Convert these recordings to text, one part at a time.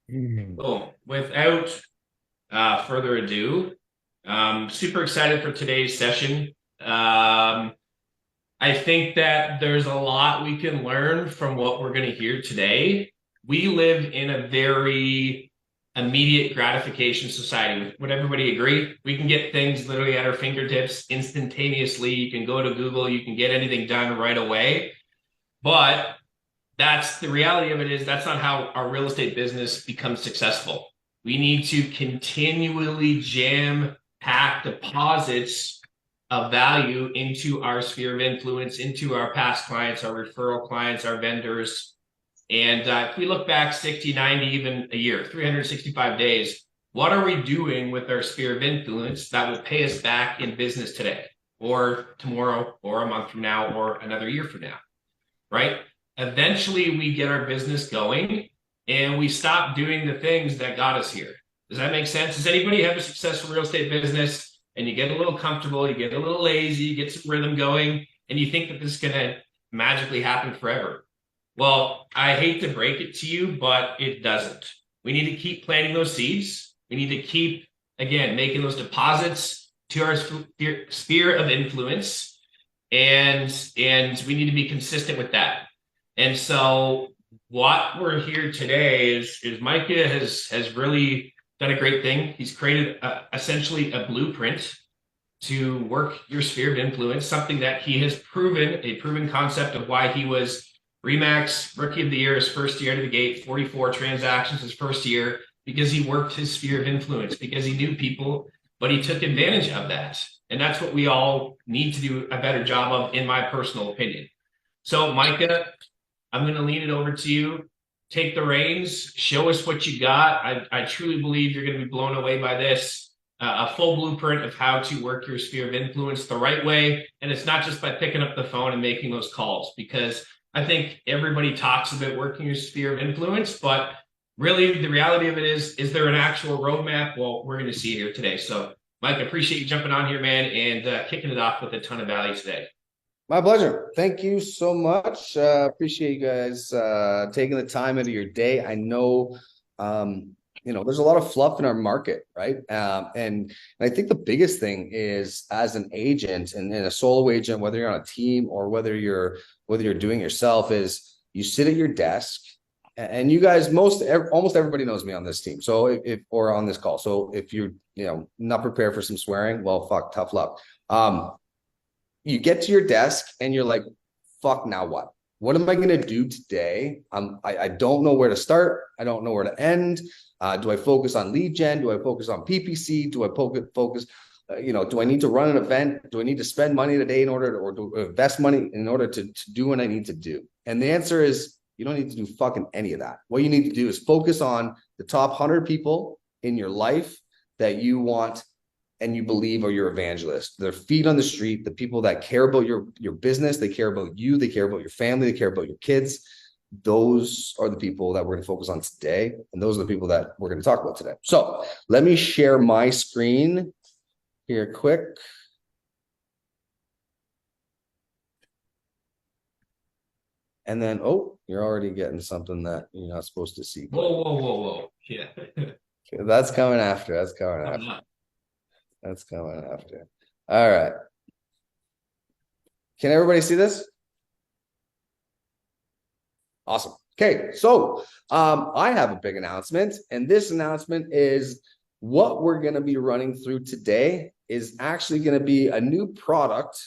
Cool. Without further ado, super excited for today's session. I think that there's a lot we can learn from what we're going to hear today. We live in a very immediate gratification society. Would everybody agree? We can get things literally at our fingertips instantaneously. You can go to Google, you can get anything done right away. But that's the reality of it is that's not how our real estate business becomes successful. We need to continually jam pack deposits of value into our sphere of influence, into our past clients, our referral clients, our vendors. And if we look back 60, 90, even a year, 365 days, what are we doing with our sphere of influence that will pay us back in business today or tomorrow or a month from now or another year from now? Right? Eventually, we get our business going and we stop doing the things that got us here. Does that make sense? Does anybody have a successful real estate business and you get a little comfortable, you get a little lazy, you get some rhythm going, and you think that this is going to magically happen forever? Well, I hate to break it to you, but it doesn't. We need to keep planting those seeds. We need to keep, again, making those deposits to our sphere of influence and we need to be consistent with that. And so what we're here today is Mica has really done a great thing. He's created essentially a blueprint to work your sphere of influence, something that he has proven, a proven concept of why he was Remax Rookie of the Year his first year out of the gate, 44 transactions his first year, because he worked his sphere of influence, because he knew people, but he took advantage of that. And that's what we all need to do a better job of, in my personal opinion. So, Mica, I'm going to lean it over to you. Take the reins, show us what you got. I truly believe you're going to be blown away by this. A full blueprint of how to work your sphere of influence the right way. And it's not just by picking up the phone and making those calls, because I think everybody talks about working your sphere of influence, but really the reality of it is there an actual roadmap? Well, we're going to see it here today. So, Mike, I appreciate you jumping on here, man, and kicking it off with a ton of value today. My pleasure. Thank you so much. Appreciate you guys taking the time out of your day. I know, there's a lot of fluff in our market, right? And I think the biggest thing is as an agent and a solo agent, whether you're on a team or whether you're doing it yourself, is you sit at your desk. And you guys, almost everybody knows me on this team. So if or on this call. So if you're not prepared for some swearing, well, fuck, tough luck. You get to your desk and you're like, fuck, now what? What am I going to do today? I don't know where to start. I don't know where to end. Do I focus on lead gen? Do I focus on PPC? Do I focus, do I need to run an event? Do I need to spend money today in order to, or to invest money in order to do what I need to do? And the answer is you don't need to do fucking any of that. What you need to do is focus on the top 100 people in your life that you want and you believe are your evangelists. They're feet on the street, the people that care about your business, they care about you, they care about your family, they care about your kids. Those are the people that we're going to focus on today. And those are the people that we're going to talk about today. So let me share my screen here quick. And then, oh, you're already getting something that you're not supposed to see. Whoa, whoa, whoa, whoa. Yeah. That's coming after. That's coming after. That's coming after. All right. Can everybody see this? Awesome. Okay, so I have a big announcement, and this announcement is what we're going to be running through today is actually going to be a new product,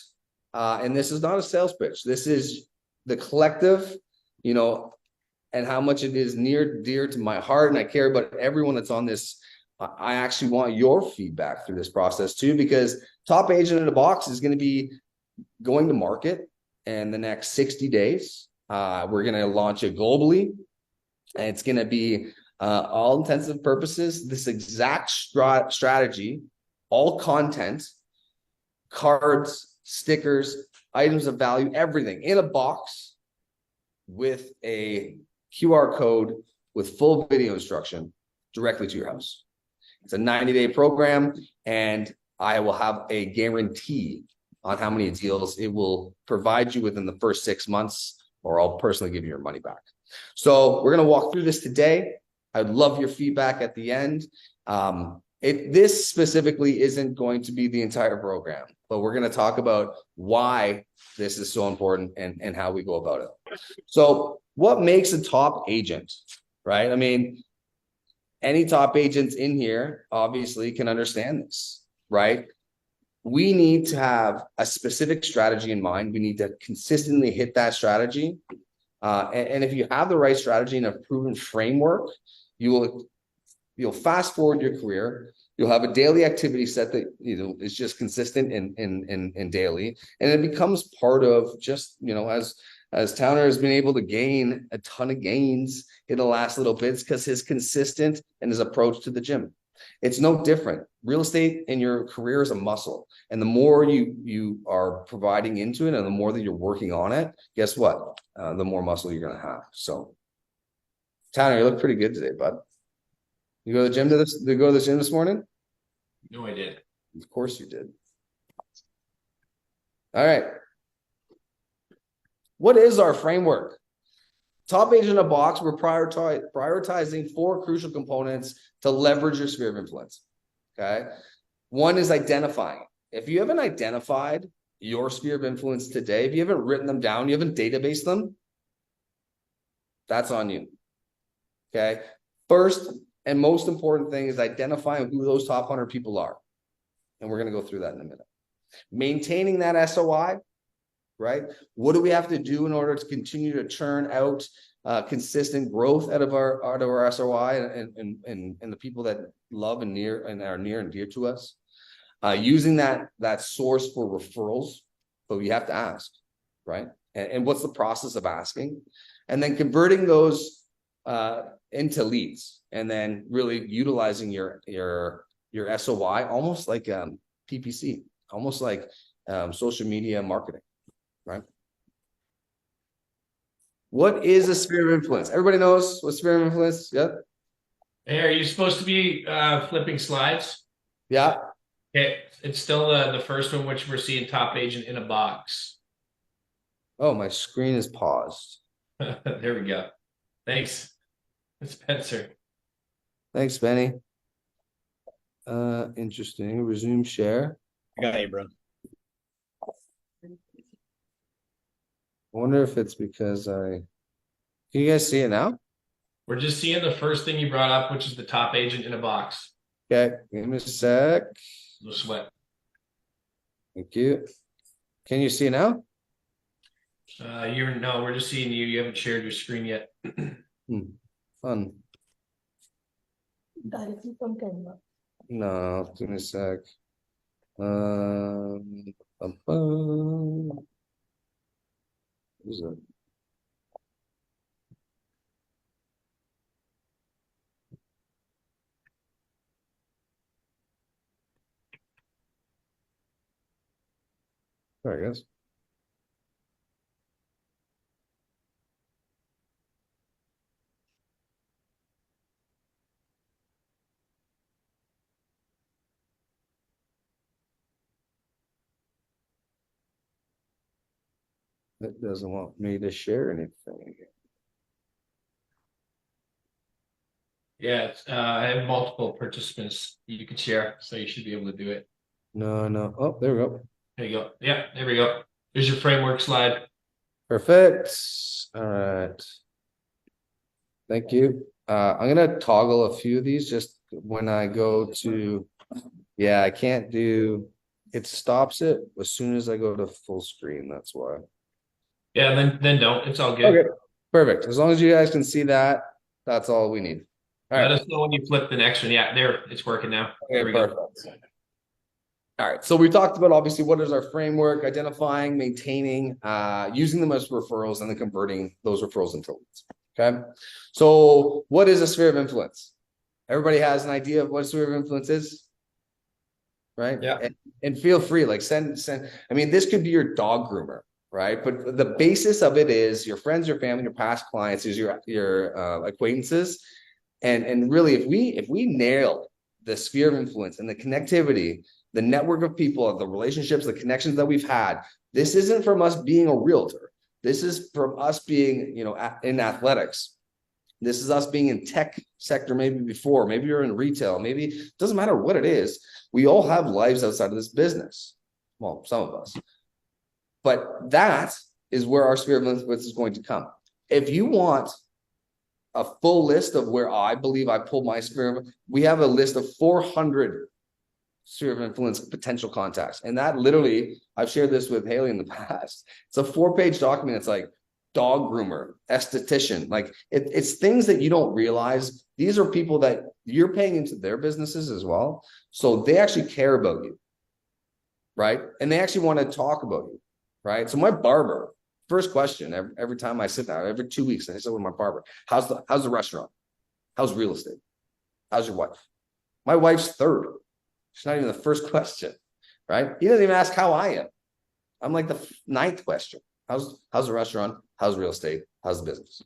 and this is not a sales pitch. This is the collective, and how much it is near dear to my heart, and I care about everyone that's on this. I actually want your feedback through this process too, because Top Agent in a Box is going to be going to market in the next 60 days. We're going to launch it globally, and it's going to be all intensive purposes, this exact strategy, all content, cards, stickers, items of value, everything in a box with a QR code with full video instruction directly to your house. It's a 90-day program, and I will have a guarantee on how many deals it will provide you within the first 6 months, or I'll personally give you your money back. So we're going to walk through this today. I'd love your feedback at the end. This specifically isn't going to be the entire program, but we're going to talk about why this is so important and how we go about it. So what makes a top agent, right? I mean, any top agents in here obviously can understand this, right? We need to have a specific strategy in mind. We need to consistently hit that strategy. And if you have the right strategy and a proven framework, you'll fast forward your career. You'll have a daily activity set that is just consistent and daily, and it becomes part of just as Towner has been able to gain a ton of gains in the last little bits because his consistent and his approach to the gym. It's no different. Real estate in your career is a muscle, and the more you are providing into it, and the more that you're working on it, guess what? The more muscle you're going to have. So, Towner, you look pretty good today, bud. You go to the gym Did you go to the gym this morning? No, I did. Of course you did. All right. What is our framework? Top agent in a box, we're prioritizing 4 crucial components to leverage your sphere of influence. Okay. One is identifying. If you haven't identified your sphere of influence today, if you haven't written them down, you haven't databased them, that's on you. Okay. First and most important thing is identifying who those top 100 people are. And we're going to go through that in a minute. Maintaining that SOI, right? What do we have to do in order to continue to churn out consistent growth out of our SOI and the people that love and are near and dear to us? Using that source for referrals, but we have to ask, right? And what's the process of asking? And then converting those into leads, and then really utilizing your SOI almost like PPC, almost like social media marketing, right? What is a sphere of influence? Everybody knows what sphere of influence? Yeah. Hey, are you supposed to be flipping slides? Yeah. Okay, it's still the first one, which we're seeing top agent in a box. Oh, my screen is paused. There we go. Thanks, Spencer. Thanks, Benny. Interesting. Resume share. I got you, bro. I wonder if it's because can you guys see it now? We're just seeing the first thing you brought up, which is the top agent in a box. Okay, give me a sec. No sweat. Thank you. Can you see now? No, we're just seeing you. You haven't shared your screen yet. Fun. No, give me a sec. What is it? There it is. It doesn't want me to share anything. Yeah, I have multiple participants you can share, so you should be able to do it. No. Oh, there we go. There you go. Yeah, there we go. There's your framework slide. Perfect. All right. Thank you. I'm gonna toggle a few of these just when I go to, I can't do, it stops it as soon as I go to full screen. That's why. Yeah, then don't. It's all good. Okay, perfect. As long as you guys can see that, that's all we need. All Let right. us know when you flip the next one. Yeah, there, it's working now. There we Perfect. go. All right. So we talked about obviously what is our framework, identifying, maintaining, using them as referrals, and then converting those referrals into leads. Okay. So what is a sphere of influence? Everybody has an idea of what a sphere of influence is, right? Yeah. And feel free, like send. I mean, this could be your dog groomer, right? But the basis of it is your friends, your family, your past clients, is your acquaintances, and really, if we nail the sphere of influence and the connectivity, the network of people, the relationships, the connections that we've had, this isn't from us being a realtor. This is from us being, in athletics. This is us being in tech sector maybe before, maybe you're in retail, maybe it doesn't matter what it is. We all have lives outside of this business. Well, some of us. But that is where our sphere of influence is going to come. If you want a full list of where I believe I pulled my sphere of, we have a list of 400 sphere of influence potential contacts. And that literally, I've shared this with Haley in the past. It's a 4-page document. It's like dog groomer, esthetician. Like it's things that you don't realize. These are people that you're paying into their businesses as well. So they actually care about you, right? And they actually want to talk about you, right? So my barber, first question every time I sit down, every 2 weeks, I sit with my barber, how's the restaurant? How's real estate? How's your wife? My wife's third. She's not even the first question, right? He doesn't even ask how I am. I'm like the 9th question. How's the restaurant? How's real estate? How's the business?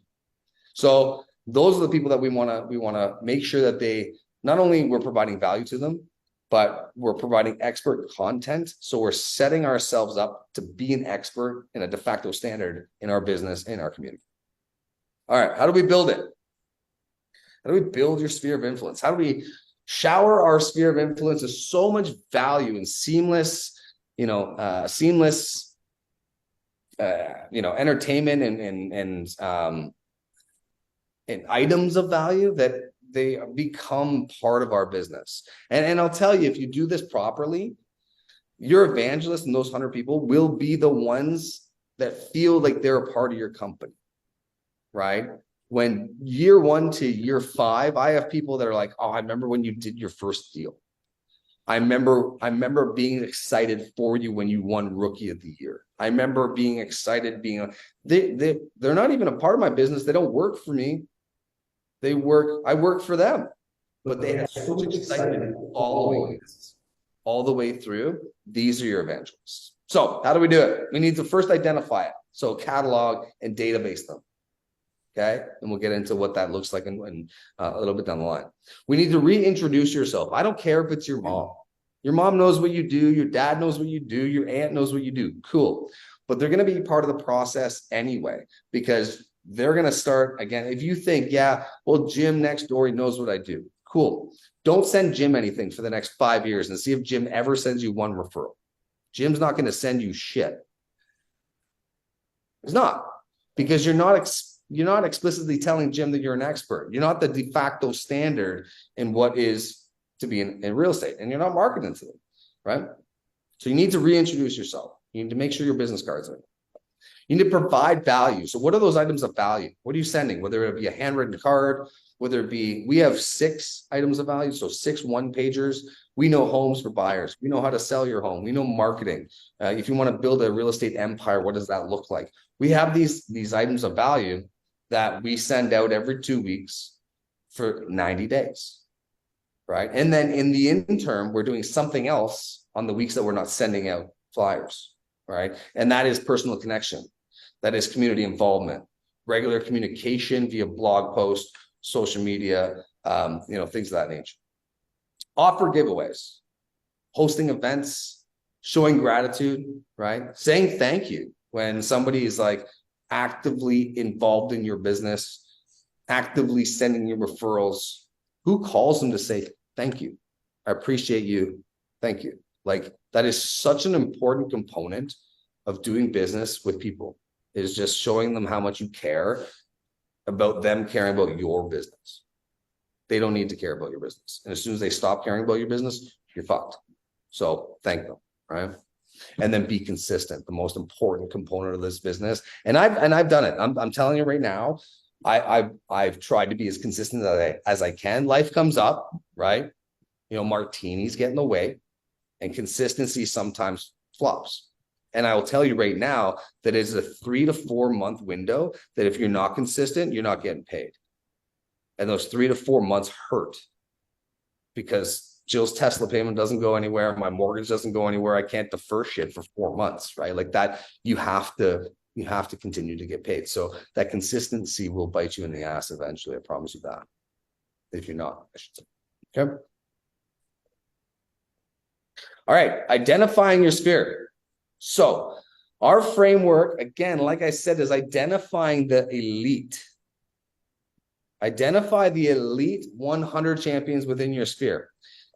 So those are the people that we want to make sure that they, not only we're providing value to them, but we're providing expert content. So we're setting ourselves up to be an expert and a de facto standard in our business, in our community. All right, how do we build it? How do we build your sphere of influence? How do we shower our sphere of influence with so much value and seamless, entertainment and items of value that they become part of our business. And I'll tell you, if you do this properly, your evangelists and those 100 people will be the ones that feel like they're a part of your company, right? When year 1 to year 5, I have people that are like, oh, I remember when you did your first deal. I remember being excited for you when you won Rookie of the Year. I remember being excited they're not even a part of my business. They don't work for me. I work for them, but they have so much excitement following this all the way through. These are your evangelists. So how do we do it? We need to first identify it. So catalog and database them. Okay. And we'll get into what that looks like in a little bit down the line. We need to reintroduce yourself. I don't care if it's your mom. Your mom knows what you do. Your dad knows what you do. Your aunt knows what you do. Cool. But they're going to be part of the process anyway, because they're going to start again. If you think, yeah, well, Jim next door, he knows what I do. Cool. Don't send Jim anything for the next 5 years and see if Jim ever sends you one referral. Jim's not going to send you shit. It's not, because you're not explicitly telling Jim that you're an expert. You're not the de facto standard in what is to be in real estate, and you're not marketing to them, right? So you need to reintroduce yourself. You need to make sure your business cards are. You need to provide value. So what are those items of value? What are you sending? Whether it be a handwritten card, whether it be, we have 6 items of value, so 6 one-pagers. We know homes for buyers. We know how to sell your home. We know marketing. If you want to build a real estate empire, what does that look like? We have these items of value that we send out every 2 weeks for 90 days, right? And then in the interim, we're doing something else on the weeks that we're not sending out flyers, right? And that is personal connection. That is community involvement, regular communication via blog posts, social media, things of that nature. Offer giveaways, hosting events, showing gratitude, right? Saying thank you when somebody is like actively involved in your business, actively sending you referrals. Who calls them to say thank you? I appreciate you. Thank you. Like, that is such an important component of doing business with people, is just showing them how much you care about them caring about your business. They don't need to care about your business. And as soon as they stop caring about your business, you're fucked. So thank them, right? And then be consistent, the most important component of this business. And I've done it. I'm telling you right now, I've tried to be as consistent as I can. Life comes up, right? Martinis get in the way, and consistency sometimes flops. And I will tell you right now that it's a 3 to 4 month window that if you're not consistent, you're not getting paid. And those 3 to 4 months hurt, because Jill's Tesla payment doesn't go anywhere. My mortgage doesn't go anywhere. I can't defer shit for 4 months, right? Like that, you have to continue to get paid. So that consistency will bite you in the ass eventually. I promise you that. If you're not, I should say. Okay. All right. Identifying your sphere. So our framework, again, like I said, is identifying the elite. Identify the elite 100 champions within your sphere.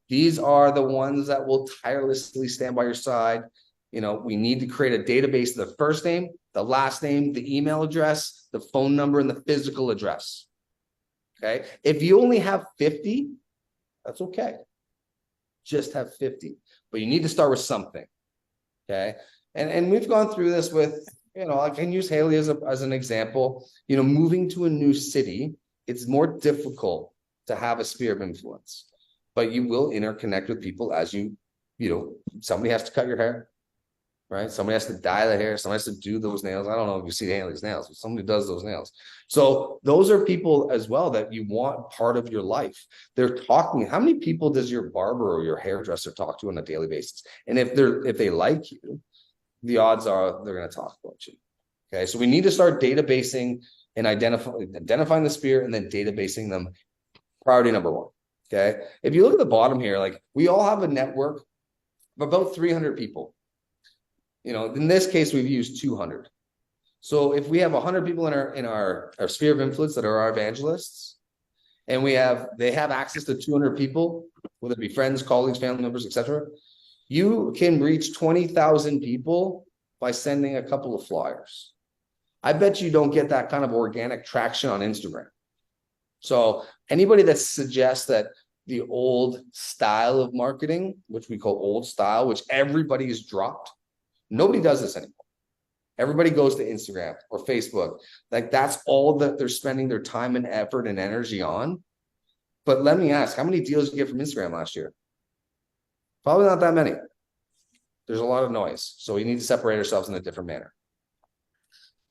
These are the ones that will tirelessly stand by your side. We need to create a database of the first name, the last name, the email address, the phone number, and the physical address. Okay. If you only have 50, that's okay. Just have 50, but you need to start with something. Okay. And we've gone through this with, I can use Haley as an example. Moving to a new city, it's more difficult to have a sphere of influence, but you will interconnect with people as somebody has to cut your hair, right? Somebody has to dye the hair. Somebody has to do those nails. I don't know if you see Haley's nails, but somebody does those nails. So those are people as well that you want part of your life. They're talking. How many people does your barber or your hairdresser talk to on a daily basis? And if they like you, the odds are they're going to talk about you. Okay. So we need to start databasing and identifying the sphere and then databasing them. Priority number one. Okay. If you look at the bottom here, like we all have a network of about 300 people. In this case, we've used 200. So if we have 100 people in our sphere of influence that are our evangelists, and they have access to 200 people, whether it be friends, colleagues, family members, etc., you can reach 20,000 people by sending a couple of flyers. I bet you don't get that kind of organic traction on Instagram. So anybody that suggests that the old style of marketing, which we call old style, which everybody has dropped, nobody does this anymore. Everybody goes to Instagram or Facebook. Like that's all that they're spending their time and effort and energy on. But let me ask, how many deals did you get from Instagram last year? Probably not that many. There's a lot of noise. So we need to separate ourselves in a different manner.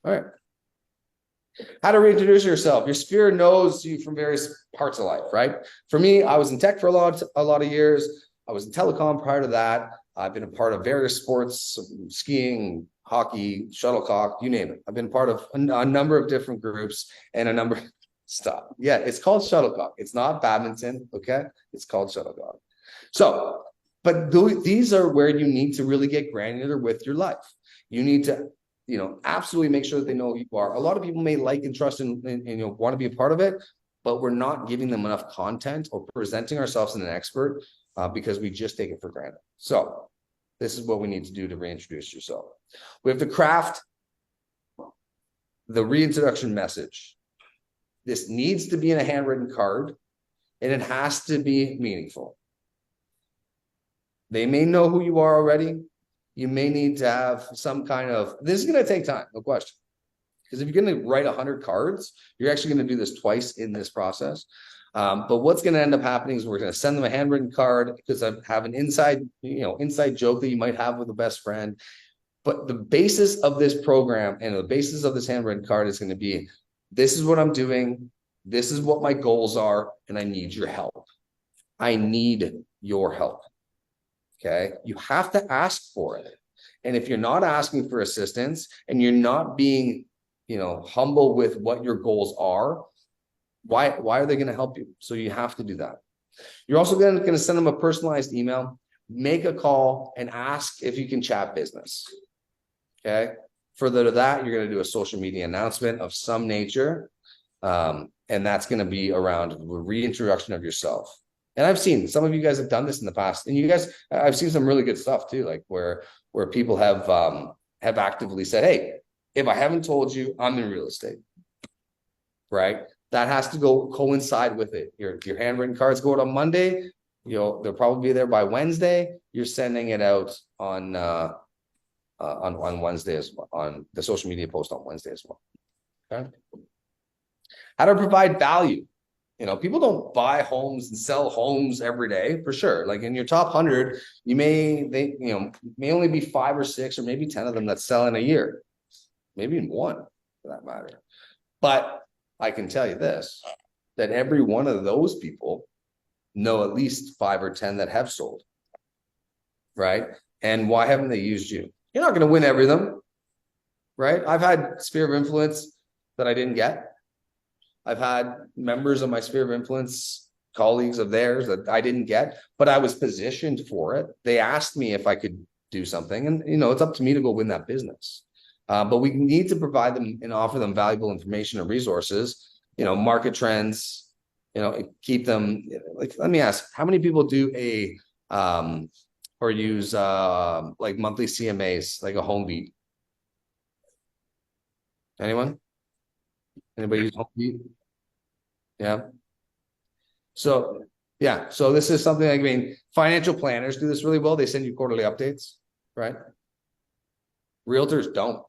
All right. How to reintroduce yourself. Your sphere knows you from various parts of life, right? For me, I was in tech for a lot of years. I was in telecom prior to that. I've been a part of various sports, skiing, hockey, shuttlecock, you name it. I've been part of a number of different groups and a number of stuff. Yeah, it's called shuttlecock. It's not badminton, okay? It's called shuttlecock. So, but these are where you need to really get granular with your life. You need to, absolutely make sure that they know who you are. A lot of people may like and trust and want to be a part of it, but we're not giving them enough content or presenting ourselves as an expert because we just take it for granted. So this is what we need to do to reintroduce yourself. We have to craft the reintroduction message. This needs to be in a handwritten card, and it has to be meaningful. They may know who you are already. You may need to have some kind of, this is going to take time, no question. Because if you're going to write 100 cards, you're actually going to do this twice in this process. But what's going to end up happening is we're going to send them a handwritten card because I have an inside joke that you might have with a best friend. But the basis of this program and the basis of this handwritten card is going to be, this is what I'm doing. This is what my goals are. And I need your help. I need your help. Okay. You have to ask for it. And if you're not asking for assistance and you're not being, humble with what your goals are, why are they going to help you? So you have to do that. You're also going to send them a personalized email, make a call, and ask if you can chat business. Okay. Further to that, you're going to do a social media announcement of some nature. And that's going to be around the reintroduction of yourself. And I've seen some of you guys have done this in the past, and you guys, I've seen some really good stuff too, like where people have actively said, "Hey, if I haven't told you, I'm in real estate," right? That has to coincide with it. Your handwritten cards go out on Monday. They'll probably be there by Wednesday. You're sending it out on Wednesday as well, on the social media post on Wednesday as well. Okay. How to provide value. People don't buy homes and sell homes every day, for sure. Like in your top 100, may only be 5 or 6 or maybe 10 of them that sell in a year, maybe in one for that matter. But I can tell you this, that every one of those people know at least 5 or 10 that have sold, right? And why haven't they used you? You're not going to win every of them, right? I've had sphere of influence that I didn't get. I've had members of my sphere of influence, colleagues of theirs that I didn't get, but I was positioned for it. They asked me if I could do something, and it's up to me to go win that business. But we need to provide them and offer them valuable information and resources market trends, keep them like, let me ask, how many people do or use like monthly CMAs, like a home beat? Anyone? Anybody use home beat? Yeah. So yeah, so this is something like, I mean, financial planners do this really well. They send you quarterly updates, right? Realtors don't.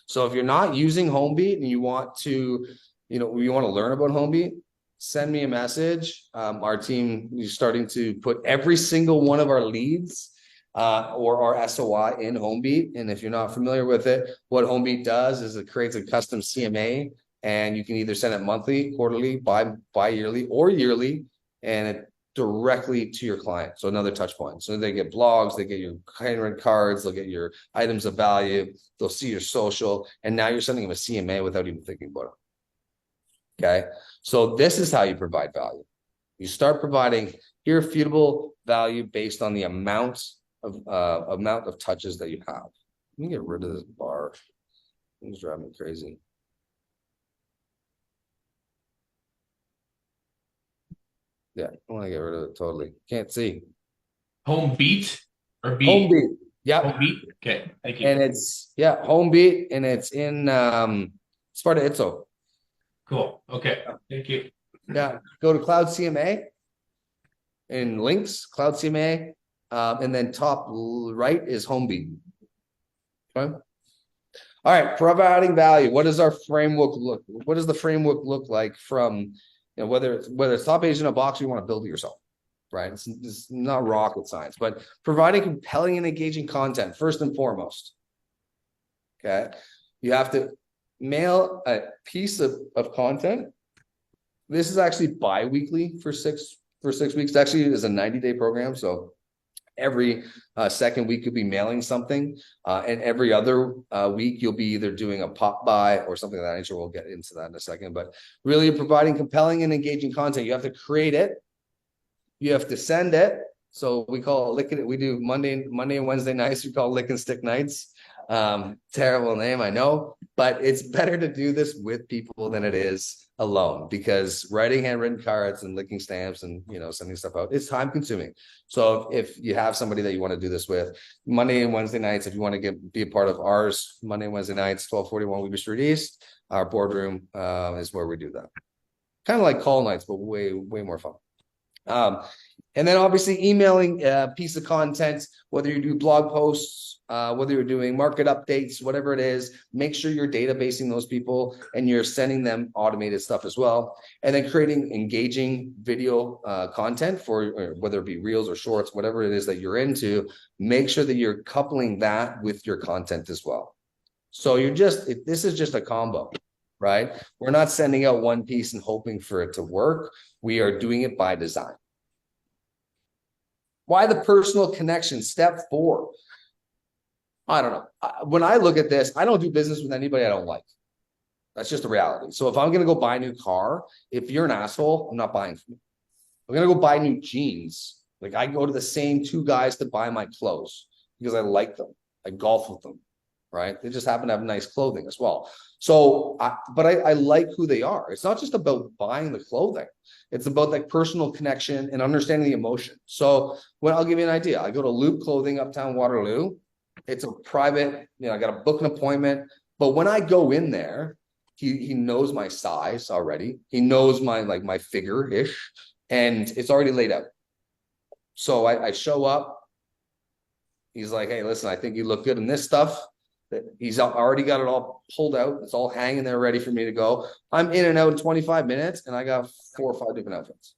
So if you're not using Homebeat and you want to, you want to learn about Homebeat, send me a message. Our team is starting to put every single one of our leads or our SOI in Homebeat. And if you're not familiar with it, what Homebeat does is it creates a custom CMA, and you can either send it monthly, quarterly, bi-yearly, or yearly, and it directly to your client. So another touch point. So they get blogs, they get your handwritten cards, they'll get your items of value, they'll see your social, and now you're sending them a CMA without even thinking about it. Okay. So this is how you provide value. You start providing irrefutable value based on the amount of touches that you have. Let me get rid of this bar. It's driving me crazy. Yeah, I want to get rid of it totally. Can't see. Home beat or beat? Homebeat. Home Yep. beat. Okay, thank you. And it's Homebeat, and it's in it's part of Itzo. Cool. Okay, thank you. Yeah. Go to Cloud CMA and links, Cloud CMA, and then top right is Homebeat. Okay. All right, providing value. What does our framework look? What does the framework look like from whether it's top agent in a box or you want to build it yourself, right? It's not rocket science, but providing compelling and engaging content first and foremost. Okay, you have to mail a piece of content. This is actually bi-weekly for 6 weeks. Actually, it is a 90-day program, so every second week you'll be mailing something, and every other week you'll be either doing a pop by or something of that nature. We'll get into that in a second, but really providing compelling and engaging content. You have to create it, you have to send it. So we call it licking it. We do Monday and Wednesday nights. We call it lick and stick nights. Terrible name, I know, but it's better to do this with people than it is alone, because writing handwritten cards and licking stamps and sending stuff out, it's time consuming. So if you have somebody that you want to do this with, Monday and Wednesday nights, if you want to be a part of ours, Monday and Wednesday nights, 1241 Weaver Street East, our boardroom is where we do that. Kind of like call nights, but way more fun. And then obviously emailing a piece of content, whether you do blog posts, whether you're doing market updates, whatever it is, make sure you're databasing those people and you're sending them automated stuff as well. And then creating engaging video content for whether it be reels or shorts, whatever it is that you're into, make sure that you're coupling that with your content as well. So this is just a combo, right? We're not sending out one piece and hoping for it to work. We are doing it by design. Why the personal connection? Step 4. I don't know. When I look at this, I don't do business with anybody I don't like. That's just the reality. So if I'm going to go buy a new car, if you're an asshole, I'm not buying from you. I'm going to go buy new jeans. Like, I go to the same 2 guys to buy my clothes because I like them. I golf with them, right? They just happen to have nice clothing as well. So, but I like who they are. It's not just about buying the clothing. It's about like personal connection and understanding the emotion. So I'll give you an idea. I go to Loop Clothing, Uptown Waterloo. It's a private, I got to book an appointment. But when I go in there, he knows my size already. He knows my figure-ish, and it's already laid out. So I show up. He's like, hey, listen, I think you look good in this stuff. He's already got it all pulled out. It's all hanging there ready for me to go. I'm in and out in 25 minutes, and I got 4 or 5 different outfits.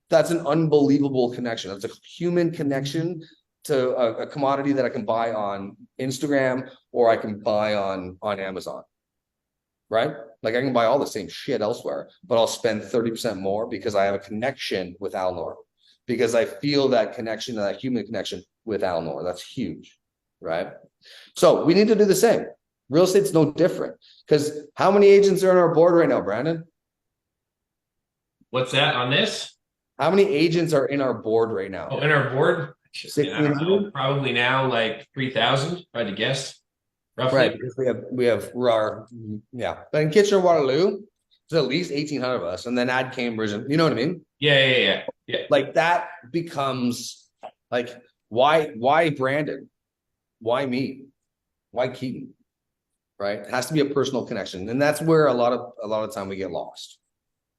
That's an unbelievable connection. That's a human connection to a commodity that I can buy on Instagram or I can buy on Amazon, right? Like, I can buy all the same shit elsewhere, but I'll spend 30% more because I have a connection with Alnor, because I feel that connection, that human connection with Alnor. That's huge, right? So we need to do the same. Real estate's no different, because how many agents are on our board right now, Brandon? What's that on this? How many agents are in our board right now? Oh, in our board? I don't know, 1,600? probably now like 3,000, if I had to guess, roughly. Right, because we have our, yeah. But in Kitchener-Waterloo, There's at least 1,800 of us, and then add Cambridge, and you know what I mean? Yeah. Like that becomes like, why Brandon? Why me? Why Keaton? Right? It has to be a personal connection. And that's where a lot of time we get lost.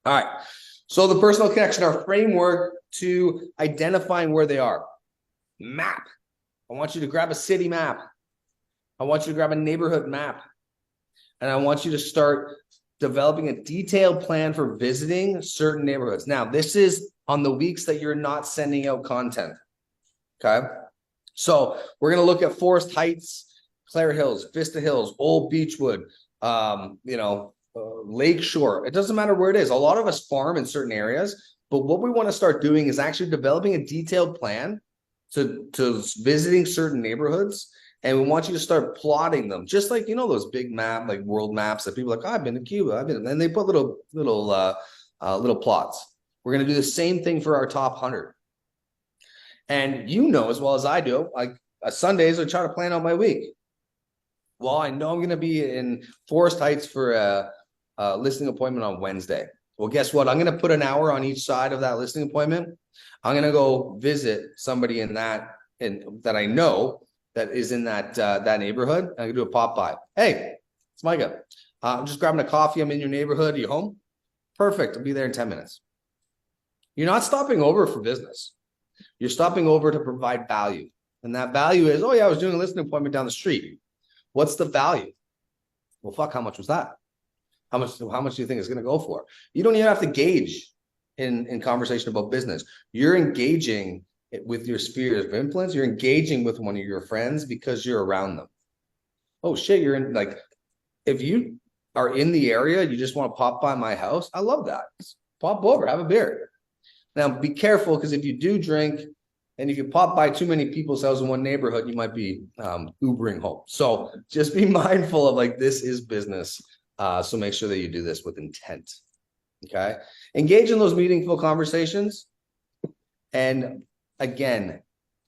All right. So the personal connection, our framework to identifying where they are. Map. I want you to grab a city map. I want you to grab a neighborhood map. And I want you to start developing a detailed plan for visiting certain neighborhoods. Now, this is on the weeks that you're not sending out content. Okay. So we're going to look at Forest Heights, Clare Hills, Vista Hills, Old Beechwood, Lakeshore. It doesn't matter where it is. A lot of us farm in certain areas, but what we want to start doing is actually developing a detailed plan to visiting certain neighborhoods. And we want you to start plotting them, just like, those big map, like world maps that people are like, oh, I've been to Cuba. And they put little plots. We're going to do the same thing for our top 100. And as well as I do, like Sundays, I try to plan out my week. Well, I know I'm going to be in Forest Heights for a listing appointment on Wednesday. Well, guess what? I'm going to put an hour on each side of that listing appointment. I'm going to go visit somebody that I know that is in that neighborhood. I'm going to do a pop by. Hey, it's Mica. I'm just grabbing a coffee. I'm in your neighborhood. Are you home? Perfect. I'll be there in 10 minutes. You're not stopping over for business. You're stopping over to provide value. And that value is, oh yeah, I was doing a listing appointment down the street. What's the value? Well, fuck, how much was that? How much do you think it's going to go for? You don't even have to gauge in conversation about business. You're engaging with your spheres of influence. You're engaging with one of your friends because you're around them. Oh shit, you're in, like, if you are in the area, you just want to pop by my house. I love that. Just pop over, have a beer. Now, be careful, because if you do drink and if you pop by too many people's houses in one neighborhood, you might be Ubering home. So just be mindful of, like, this is business. So make sure that you do this with intent. Okay. Engage in those meaningful conversations. And again,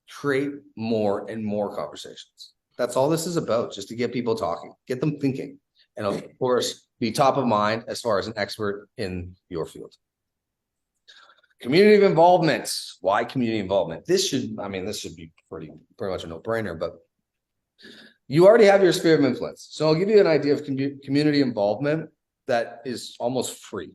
create more and more conversations. That's all this is about, just to get people talking, get them thinking, and of course, be top of mind as far as an expert in your field. Community of involvement. Why community involvement? This should be pretty much a no-brainer, but you already have your sphere of influence. So I'll give you an idea of community involvement that is almost free.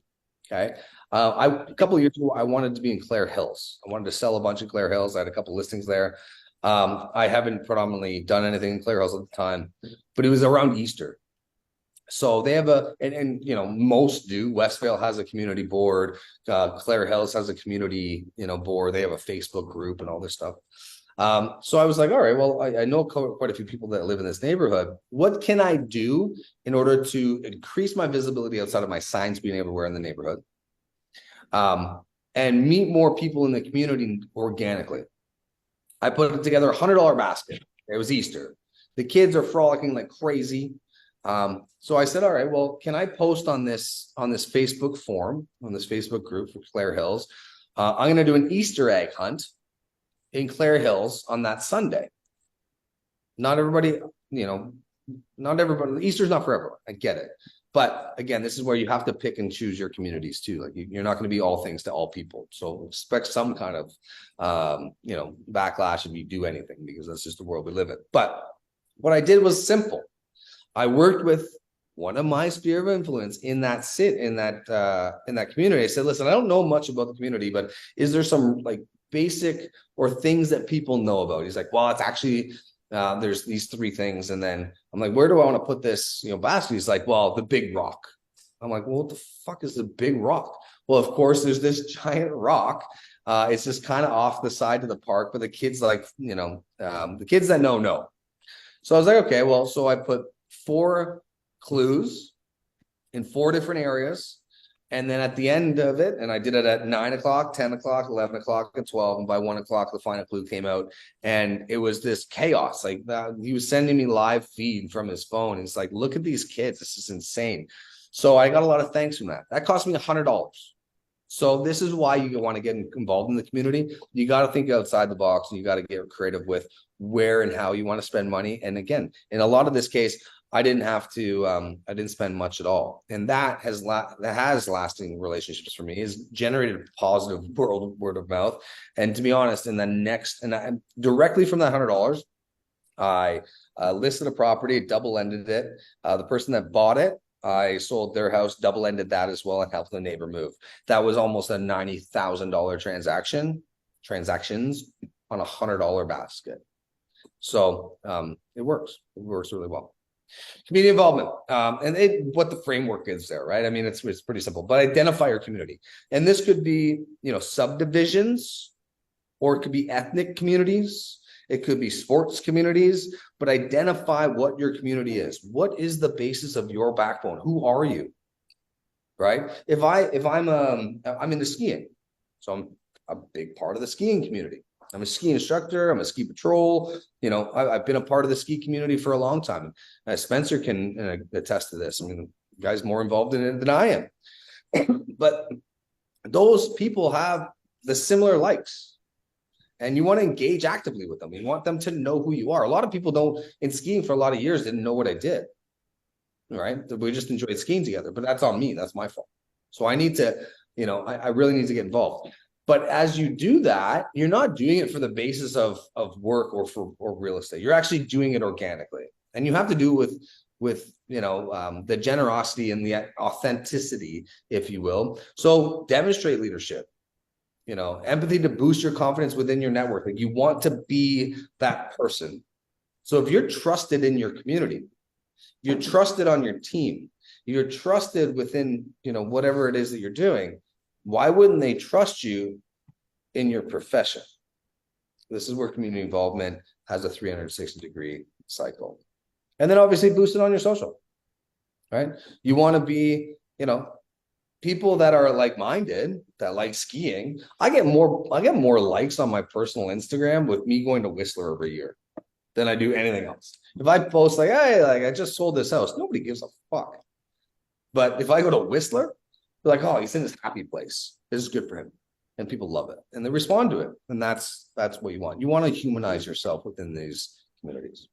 Okay. A couple of years ago, I wanted to be in Clare Hills. I wanted to sell a bunch of Clare Hills. I had a couple of listings there. I haven't predominantly done anything in Clare Hills at the time, but it was around Easter. So they have most do. Westvale has a community board. Clare Hills has a community, board. They have a Facebook group and all this stuff. So I was like, all right, well, I know quite a few people that live in this neighborhood. What can I do in order to increase my visibility outside of my signs being everywhere in the neighborhood? And meet more people in the community organically. I put together $100 basket. It was Easter. The kids are frolicking like crazy. So I said, all right, well, can I post on this Facebook forum, on this Facebook group for Clare Hills? I'm going to do an Easter egg hunt in Clare Hills on that Sunday. Not everybody, Easter's not for everyone. I get it. But again, this is where you have to pick and choose your communities too. Like, you're not going to be all things to all people. So expect some kind of, backlash if you do anything, because that's just the world we live in. But what I did was simple. I worked with one of my sphere of influence in that community. I said, listen, I don't know much about the community, but is there some like basic or things that people know about? He's like, well, it's actually, there's these 3 things. And then I'm like, where do I want to put this, basket? He's like, well, the big rock. I'm like, well, what the fuck is the big rock? Well, of course, there's this giant rock. It's just kind of off the side of the park, but the kids the kids that know. So I was like, okay, well, so I put 4 clues in 4 different areas. And then at the end of it, and I did it at 9 o'clock, 10 o'clock, 11 o'clock, and 12. And by 1 o'clock, the final clue came out. And it was this chaos. Like, he was sending me live feed from his phone. He's like, look at these kids. This is insane. So I got a lot of thanks from that. That cost me $100. So this is why you want to get involved in the community. You got to think outside the box, and you got to get creative with where and how you want to spend money. And again, in a lot of this case, I didn't spend much at all. And that has lasting relationships for me, is generated positive word of mouth. And to be honest, directly from that $100, I listed a property, double-ended it. The person that bought it, I sold their house, double-ended that as well, and helped the neighbor move. That was almost a $90,000 transactions on $100 basket. So it works. It works really well. Community involvement, what the framework is there, right? I mean, it's pretty simple, but identify your community. And this could be, subdivisions, or it could be ethnic communities. It could be sports communities, but identify what your community is. What is the basis of your backbone? Who are you? Right? I'm into skiing, so I'm a big part of the skiing community. I'm a ski instructor. I'm a ski patrol. I've been a part of the ski community for a long time. Spencer can attest to this. I mean, the guy's more involved in it than I am. But those people have the similar likes, and you want to engage actively with them. You want them to know who you are. A lot of people don't, in skiing for a lot of years, didn't know what I did. Right? We just enjoyed skiing together, but that's on me. That's my fault. So I need to, I really need to get involved. But as you do that, you're not doing it for the basis of work or real estate. You're actually doing it organically, and you have to do it with the generosity and the authenticity, if you will. So demonstrate leadership, empathy to boost your confidence within your network. Like, you want to be that person. So if you're trusted in your community, you're trusted on your team, you're trusted within whatever it is that you're doing, why wouldn't they trust you in your profession? This is where community involvement has a 360-degree cycle. And then obviously boost it on your social, right? You want to be, people that are like-minded, that like skiing. I get more likes on my personal Instagram with me going to Whistler every year than I do anything else. If I post like, hey, I just sold this house, nobody gives a fuck. But if I go to Whistler, they're like, oh, he's in this happy place. This is good for him. And people love it. And they respond to it. And that's what you want. You want to humanize yourself within these communities.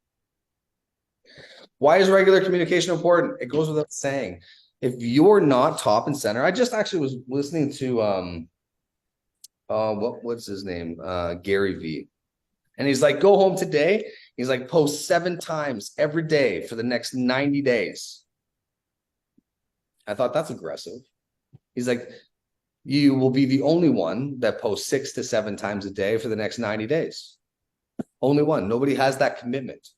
Why is regular communication important? It goes without saying. If you're not top and center, I just actually was listening to what's his name? Gary V. And he's like, go home today. He's like, post 7 times every day for the next 90 days. I thought that's aggressive. He's like, you will be the only one that posts 6 to 7 times a day for the next 90 days. Only one. Nobody has that commitment.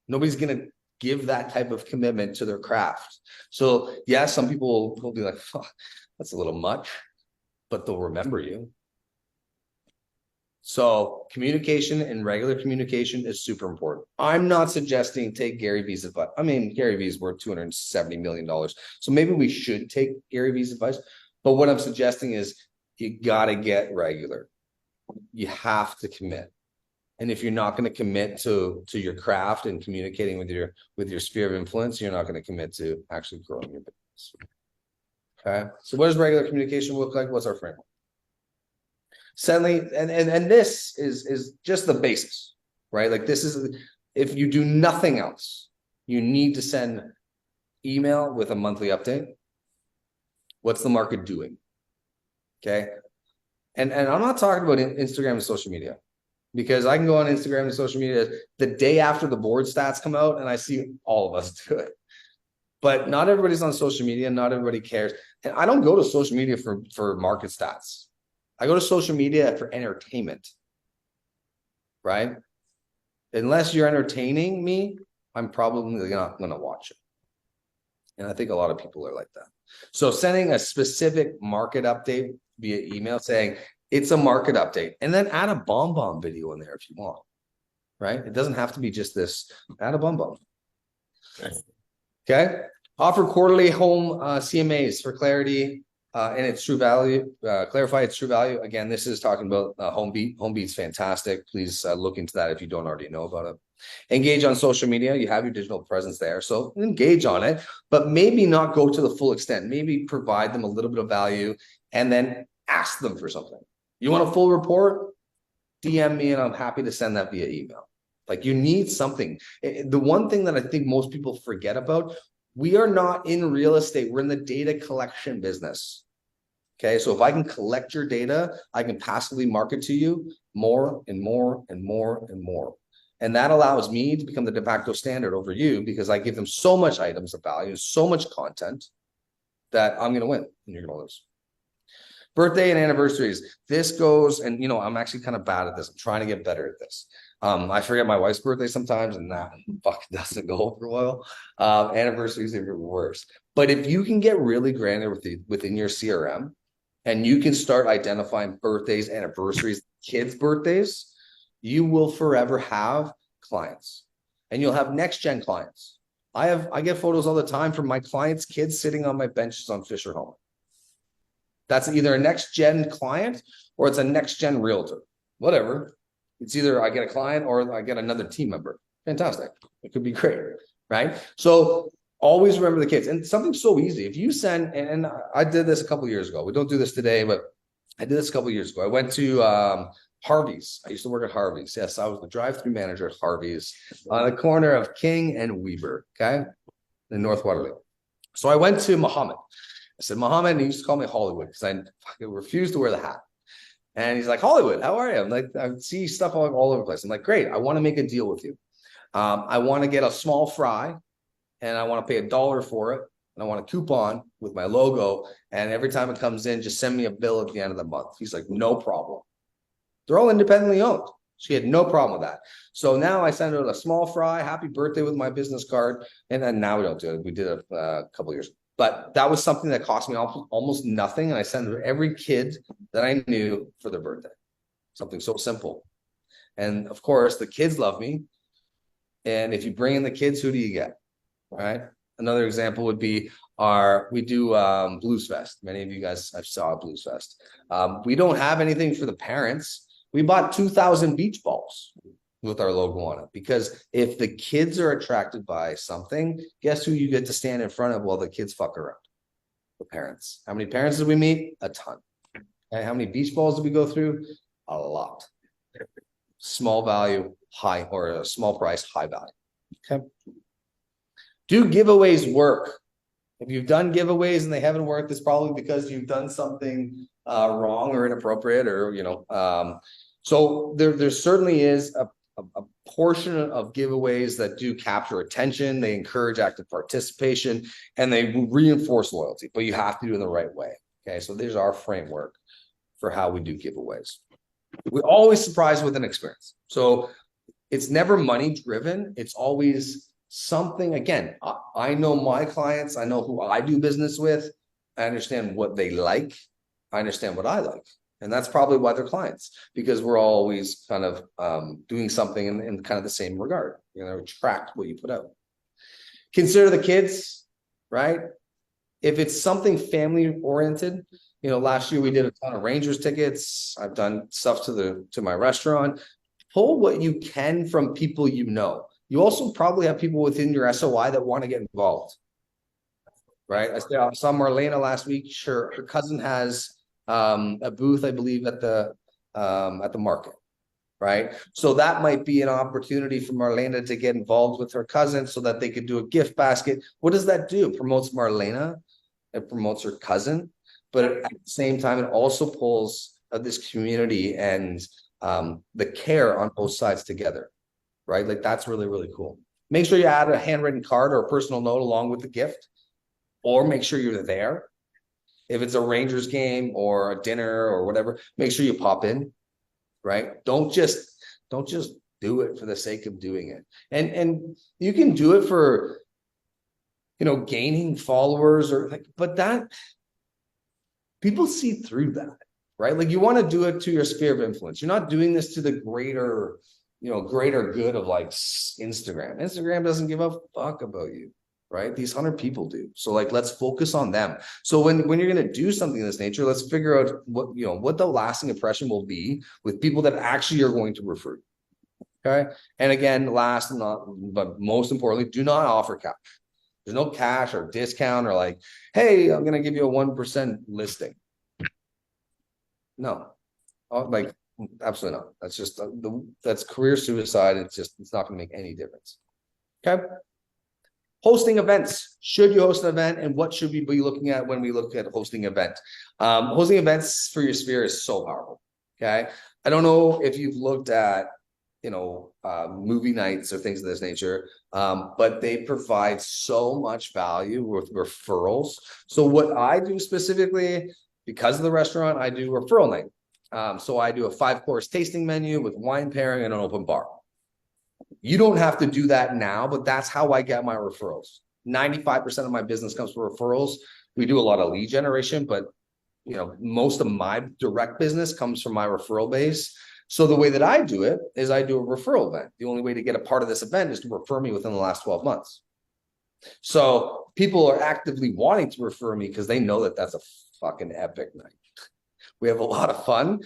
Nobody's going to give that type of commitment to their craft. So yeah, some people will be like, oh, that's a little much, but they'll remember you. So communication and regular communication is super important. I'm not suggesting take Gary V's advice. I mean, Gary V's worth $270 million. So maybe we should take Gary V's advice. But what I'm suggesting is you got to get regular. You have to commit. And if you're not going to commit to your craft and communicating with your sphere of influence, you're not going to commit to actually growing your business. Okay. So what does regular communication look like? What's our framework? Suddenly, and this is just the basis, right? Like, this is, if you do nothing else, you need to send email with a monthly update. What's the market doing? Okay. And I'm not talking about Instagram and social media, because I can go on Instagram and social media the day after the board stats come out and I see all of us do it. But not everybody's on social media. Not everybody cares. And I don't go to social media for market stats. I go to social media for entertainment, right? Unless you're entertaining me, I'm probably not going to watch it. And I think a lot of people are like that. So sending a specific market update via email saying it's a market update, and then add a bomb video in there if you want, right? It doesn't have to be just this. Add a bomb. Okay. Offer quarterly home CMAs for clarity and its true value. Clarify its true value. Again, this is talking about HomeBeat. HomeBeat's fantastic. Please look into that if you don't already know about it. Engage on social media. You have your digital presence there, so engage on it, but maybe not go to the full extent. Maybe provide them a little bit of value and then ask them for something. You want a full report? DM me and I'm happy to send that via email. Like you need something. The one thing that I think most people forget about, we are not in real estate. We're in the data collection business. Okay. So if I can collect your data, I can passively market to you more and more and more and more. And that allows me to become the de facto standard over you because I give them so much items of value, so much content that I'm going to win and you're going to lose. Birthday and anniversaries. This goes, and I'm actually kind of bad at this. I'm trying to get better at this. I forget my wife's birthday sometimes, and that fucking doesn't go over well. Anniversaries are worse. But if you can get really granular within your CRM, and you can start identifying birthdays, anniversaries, kids' birthdays, you will forever have clients, and you'll have next gen clients. I get photos all the time from my clients' kids sitting on my benches on Fisher Home. That's either a next gen client or it's a next gen realtor. Whatever. It's either I get a client or I get another team member. Fantastic. It could be great. Right. So always remember the kids. And something so easy. If you send, and I did this a couple of years ago. We don't do this today, but I did this a couple of years ago. I went to Harvey's. I used to work at Harvey's. Yes, I was the drive-through manager at Harvey's on the corner of King and Weber. Okay. In North Waterloo. So I went to Muhammad. I said, Muhammad, and he used to call me Hollywood because I fucking refused to wear the hat. And he's like, Hollywood, how are you? I'm like, I see stuff all over the place. I'm like, great. I want to make a deal with you. I want to get a small fry and I want to pay $1 for it. And I want a coupon with my logo. And every time it comes in, just send me a bill at the end of the month. He's like, no problem. They're all independently owned. She had no problem with that. So now I send out a small fry, happy birthday with my business card. And then now we don't do it. We did it a couple of years. But that was something that cost me almost nothing. And I sent it to every kid that I knew for their birthday. Something so simple. And of course, the kids love me. And if you bring in the kids, who do you get? Right. Another example would be we do Blues Fest. Many of you guys have saw Blues Fest. We don't have anything for the parents. We bought 2,000 beach balls with our logo on it, because if the kids are attracted by something, guess who you get to stand in front of while the kids fuck around? The parents. How many parents did we meet? A ton. And how many beach balls did we go through? A lot. Small value, high, or a small price, high value. Okay. Do giveaways work? If you've done giveaways and they haven't worked, it's probably because you've done something wrong or inappropriate, or so there certainly is a portion of giveaways that do capture attention. They encourage active participation and they reinforce loyalty, but you have to do it in the right way. Okay, so there's our framework for how we do giveaways. We always surprise with an experience. So it's never money driven. It's always something. Again, I know my clients. I know who I do business with. I understand what they like. I understand what I like. And that's probably why they're clients, because we're always kind of doing something in kind of the same regard. Track what you put out. Consider the kids, right? If it's something family oriented, last year we did a ton of Rangers tickets. I've done stuff to my restaurant. Pull what you can from people you know. You also probably have people within your SOI that want to get involved, right? I saw Marlena last week. Sure, her cousin has a booth, I believe, at the market, right? So that might be an opportunity for Marlena to get involved with her cousin so that they could do a gift basket. What does that do? It promotes Marlena, it promotes her cousin, but at the same time, it also pulls this community and the care on both sides together, right? Like that's really, really cool. Make sure you add a handwritten card or a personal note along with the gift, or make sure you're there. If it's a Rangers game or a dinner or whatever, make sure you pop in, right? Don't just do it for the sake of doing it. And you can do it for, gaining followers but that people see through that, right? Like you want to do it to your sphere of influence. You're not doing this to the greater good of like Instagram. Instagram doesn't give a fuck about you. Right? These 100 people do. So let's focus on them. So when you're going to do something of this nature, let's figure out what the lasting impression will be with people that actually are going to refer you. Okay. And again, last but most importantly, do not offer cash. There's no cash or discount or like, hey, I'm going to give you a 1% listing. No. Absolutely not. That's just that's career suicide. It's not going to make any difference. Okay. Hosting events. Should you host an event, and what should we be looking at when we look at hosting event? Hosting events for your sphere is so powerful. Okay. I don't know if you've looked at, movie nights or things of this nature, but they provide so much value with referrals. So what I do specifically, because of the restaurant, I do referral night. So I do a 5-course tasting menu with wine pairing and an open bar. You don't have to do that now, but that's how I get my referrals. 95% of my business comes from referrals. We do a lot of lead generation, but most of my direct business comes from my referral base. So the way that I do it is I do a referral event. The only way to get a part of this event is to refer me within the last 12 months. So people are actively wanting to refer me because they know that that's a fucking epic night. We have a lot of fun.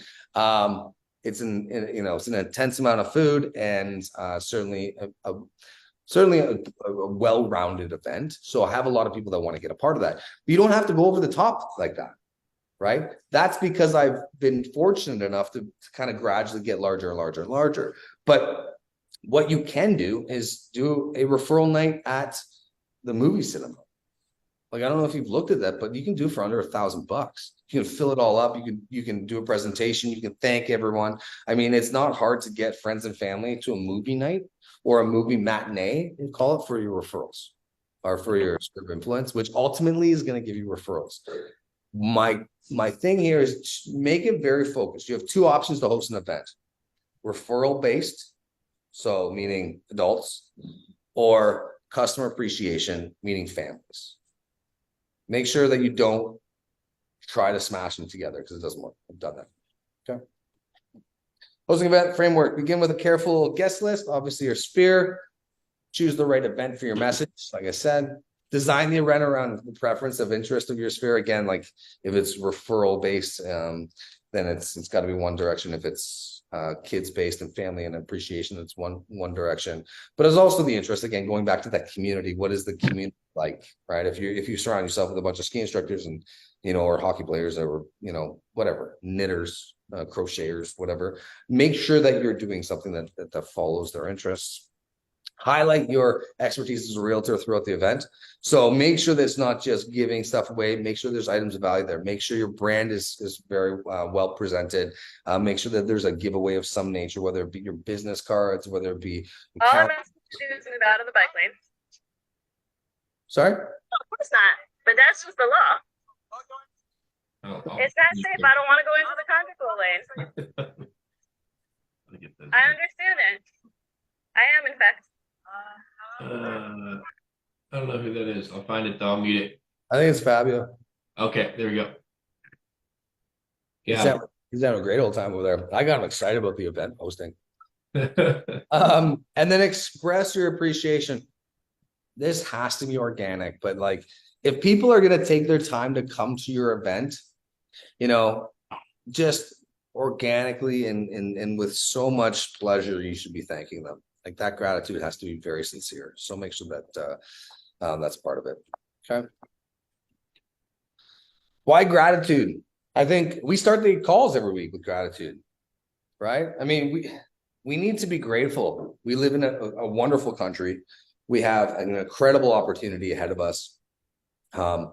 It's an intense amount of food, and certainly a well-rounded event. So I have a lot of people that want to get a part of that. But you don't have to go over the top like that, right? That's because I've been fortunate enough to kind of gradually get larger and larger and larger. But what you can do is do a referral night at the movie cinema. Like, I don't know if you've looked at that, but you can do for under $1,000. You can fill it all up. You can do a presentation. You can thank everyone. I mean, it's not hard to get friends and family to a movie night or a movie matinee and call it for your referrals or for your sphere of influence, which ultimately is going to give you referrals. My thing here is make it very focused. You have two options to host an event: referral based, so meaning adults, or customer appreciation, meaning families. Make sure that you don't try to smash them together because it doesn't work. I've done that. Okay. Hosting event framework. Begin with a careful guest list. Obviously, your sphere. Choose the right event for your message. Like I said, design the event around the preference of interest of your sphere. Again, like if it's referral based, then it's got to be one direction. If it's kids based and family and appreciation, it's one direction. But it's also the interest. Again, going back to that community. What is the community like, right? If you surround yourself with a bunch of ski instructors and or hockey players or whatever, knitters, crocheters, whatever, make sure that you're doing something that follows their interests. Highlight your expertise as a realtor throughout the event. So make sure that it's not just giving stuff away. Make sure there's items of value there. Make sure your brand is very well presented. Make sure that there's a giveaway of some nature, whether it be your business cards, whether it be all I'm asking you to do is move out of the bike lane. Sorry? Of course not. But that's just the law. It's not safe. I don't want to go into the conjugal lane. I understand it. I am, in fact. I don't know who that is. I'll find it though. I'll mute it. I think it's Fabio. Okay, there we go. Yeah. He's having a great old time over there. I got him excited about the event hosting. And then express your appreciation. This has to be organic, but like if people are going to take their time to come to your event, just organically and with so much pleasure, you should be thanking them. Like that gratitude has to be very sincere. So make sure that that's part of it. Okay. Why gratitude? I think we start the calls every week with gratitude, right? I mean, we need to be grateful. We live in a wonderful country. We have an incredible opportunity ahead of us. I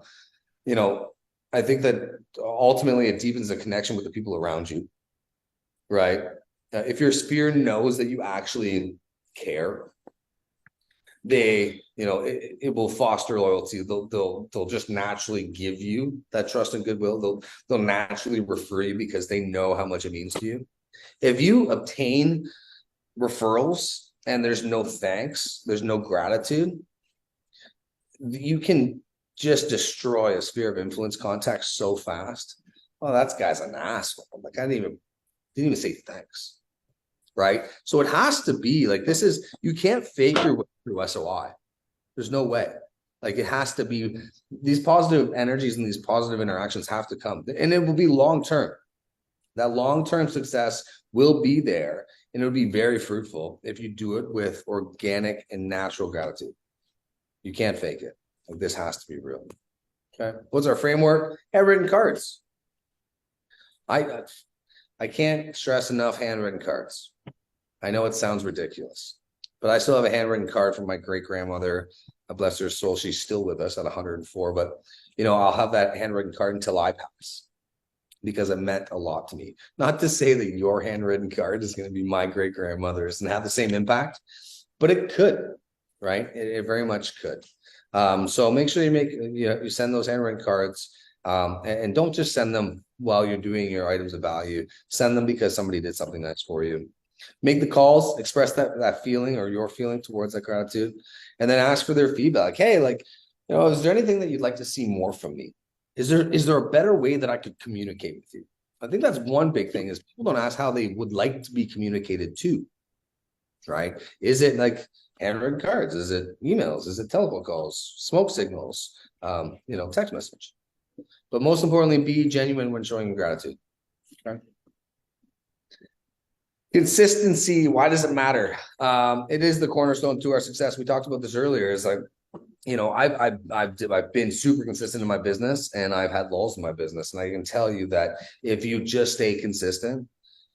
think that ultimately it deepens the connection with the people around you, right? If your sphere knows that you actually care, it will foster loyalty. They'll just naturally give you that trust and goodwill. They'll naturally refer you because they know how much it means to you. If you obtain referrals and there's no thanks, there's no gratitude, you can just destroy a sphere of influence contact so fast. Oh, that guy's an asshole. Like I didn't even say thanks. Right. So it has to be like you can't fake your way through SOI. There's no way. Like it has to be these positive energies and these positive interactions have to come. And it will be long-term. That long-term success will be there and it'll be very fruitful if you do it with organic and natural gratitude. You can't fake it. Like this has to be real. Okay. What's our framework? Handwritten cards. I can't stress enough handwritten cards. I know it sounds ridiculous, but I still have a handwritten card from my great grandmother. Bless her soul. She's still with us at 104, but I'll have that handwritten card until I pass because it meant a lot to me. Not to say that your handwritten card is going to be my great grandmother's and have the same impact, but it could, right? It very much could. So make sure you send those handwritten cards, and don't just send them while you're doing your items of value. Send them because somebody did something nice for you. Make the calls, express that feeling or your feeling towards that gratitude, and then ask for their feedback. Hey, is there anything that you'd like to see more from me? Is there a better way that I could communicate with you? I think that's one big thing is people don't ask how they would like to be communicated to, right? Is it like handwritten cards? Is it emails? Is it telephone calls, smoke signals, text message? But most importantly, be genuine when showing gratitude. Okay. Consistency, why does it matter? It is the cornerstone to our success. We talked about this earlier. Is like, I've been super consistent in my business, and I've had lulls in my business. And I can tell you that if you just stay consistent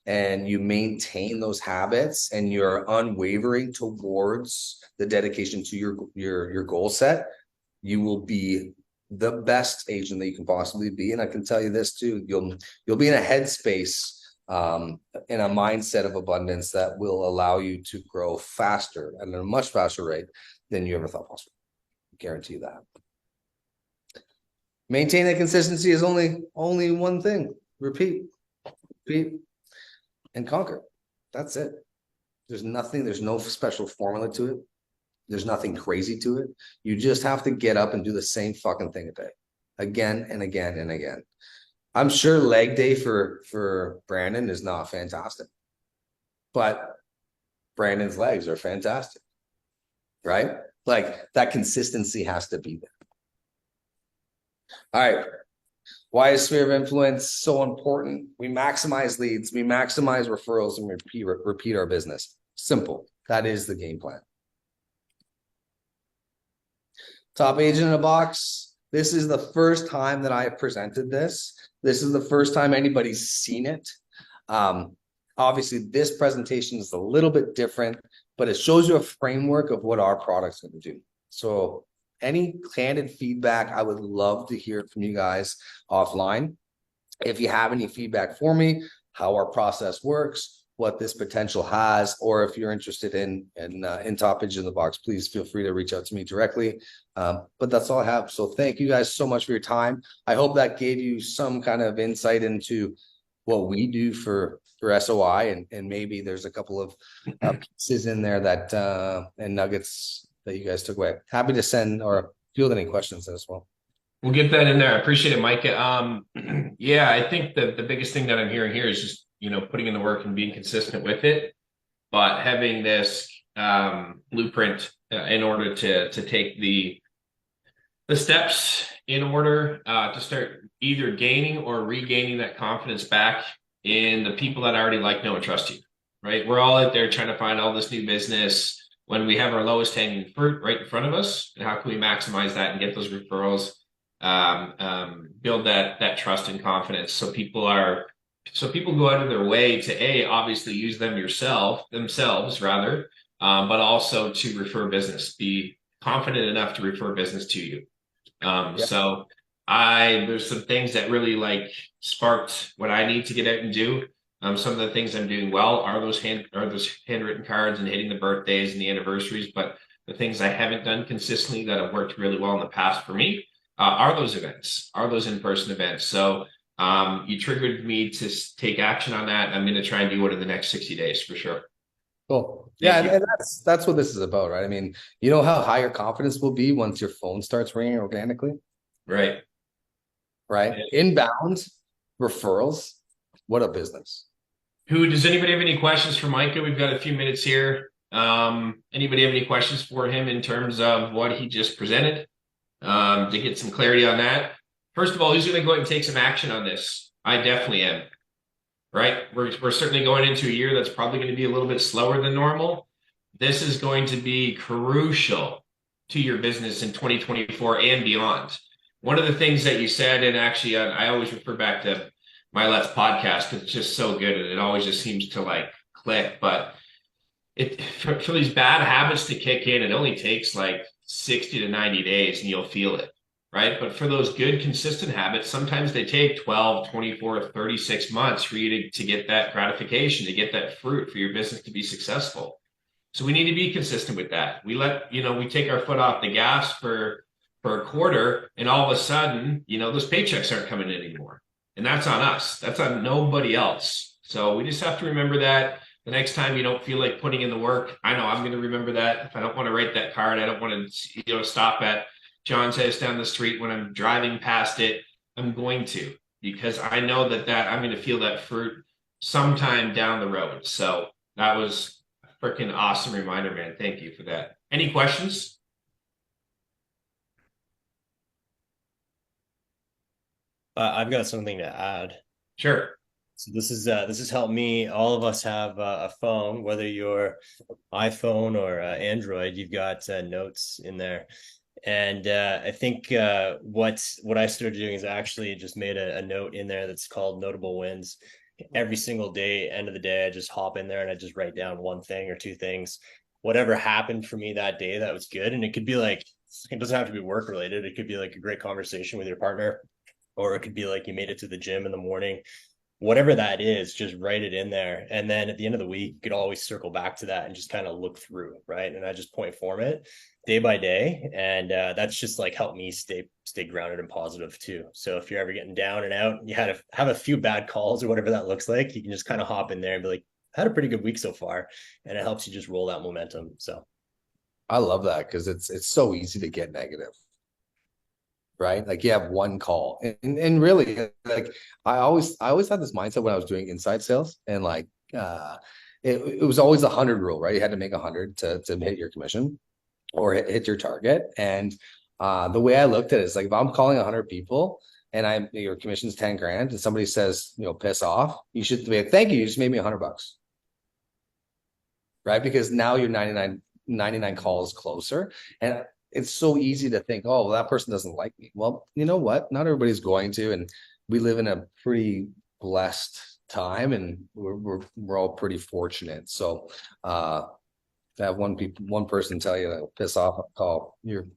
and you maintain those habits and you're unwavering towards the dedication to your goal set, you will be the best agent that you can possibly be. And I can tell you this too, you'll be in a headspace, in a mindset of abundance that will allow you to grow faster and at a much faster rate than you ever thought possible. Guarantee that. Maintain that consistency is only one thing. Repeat, and conquer. That's it. There's no special formula to it. There's nothing crazy to it. You just have to get up and do the same fucking thing a day, again and again and again. I'm sure leg day for Brandon is not fantastic, but Brandon's legs are fantastic, right? Like that consistency has to be there. All right. Why is sphere of influence so important? We maximize leads, we maximize referrals, and repeat our business. Simple. That is the game plan. Top agent in a box. This is the first time that I have presented this. This is the first time anybody's seen it. Obviously, this presentation is a little bit different, but it shows you a framework of what our product's going to do. So any candid feedback, I would love to hear from you guys offline. If you have any feedback for me, how our process works, what this potential has, or if you're interested in top agent in the box, please feel free to reach out to me directly. But that's all I have. So thank you guys so much for your time. I hope that gave you some kind of insight into what we do for SOI, and maybe there's a couple of pieces in there that and nuggets that you guys took away. Happy to send or field any questions as well. We'll get that in there. I appreciate it, Mica. Yeah, I think the biggest thing that I'm hearing here is just, putting in the work and being consistent with it, but having this blueprint in order to take the steps in order to start either gaining or regaining that confidence back in the people that already like, know, and trust you, right? We're all out there trying to find all this new business when we have our lowest hanging fruit right in front of us. And how can we maximize that and get those referrals, build that trust and confidence so people go out of their way to obviously use themselves rather, but also to refer business, be confident enough to refer business to you. So there's some things that really sparked what I need to get out and do. Some of the things I'm doing well are those handwritten cards and hitting the birthdays and the anniversaries. But the things I haven't done consistently that have worked really well in the past for me are those events, are those in-person events. So you triggered me to take action on that. I'm going to try and do one in the next 60 days for sure. Cool. Yeah, and that's what this is about, right? I mean, you know how high your confidence will be once your phone starts ringing organically? Right. Right. Yeah. Inbound referrals. What a business. Does anybody have any questions for Mica? We've got a few minutes here. Anybody have any questions for him in terms of what he just presented? To get some clarity on that. First of all, who's going to go ahead and take some action on this? I definitely am. Right? We're certainly going into a year that's probably going to be a little bit slower than normal. This is going to be crucial to your business in 2024 and beyond. One of the things that you said, and actually I always refer back to Let's podcast because it's just so good and it always just seems to like click. But for these bad habits to kick in, it only takes like 60 to 90 days and you'll feel it, right? But for those good, consistent habits, sometimes they take 12, 24, 36 months for you to get that gratification, to get that fruit for your business to be successful. So we need to be consistent with that. We take our foot off the gas for a quarter, and all of a sudden, those paychecks aren't coming in anymore. And that's on us. That's on nobody else. So we just have to remember that the next time you don't feel like putting in the work. I know I'm going to remember that. If I don't want to write that card, I don't want to, stop at John's house down the street when I'm driving past it. I'm going to, because I know that I'm going to feel that fruit sometime down the road. So that was freaking awesome reminder, man. Thank you for that. Any questions? I've got something to add. Sure. So this has helped me. All of us have a phone, whether you're iPhone or Android. You've got notes in there, and I think what I started doing is I actually just made a note in there that's called notable wins. Every single day, end of the day, I just hop in there and I just write down one thing or two things, whatever happened for me that day that was good. And it could be like, it doesn't have to be work related. It could be like a great conversation with your partner, or it could be like you made it to the gym in the morning. Whatever that is, just write it in there. And then at the end of the week, you could always circle back to that and just kind of look through, right? And I just point form it day by day. And that's just like helped me stay grounded and positive too. So if you're ever getting down and out, you had to have a few bad calls or whatever that looks like, you can just kind of hop in there and be like, I had a pretty good week so far. And it helps you just roll that momentum. So I love that because it's so easy to get negative, right? Like you have one call, and really, like I always had this mindset when I was doing inside sales, and like it was always 100 rule, right? You had to make 100 to hit your commission or hit your target. And the way I looked at it is like if I'm calling 100 people and your commission's 10 grand, and somebody says, piss off, you should be like, thank you, you just made me $100, right? Because now you're 99 calls closer. And it's so easy to think, oh, well, that person doesn't like me. Well, you know what? Not everybody's going to, and we live in a pretty blessed time, and we're all pretty fortunate. So to have one person tell you to piss off a call, you're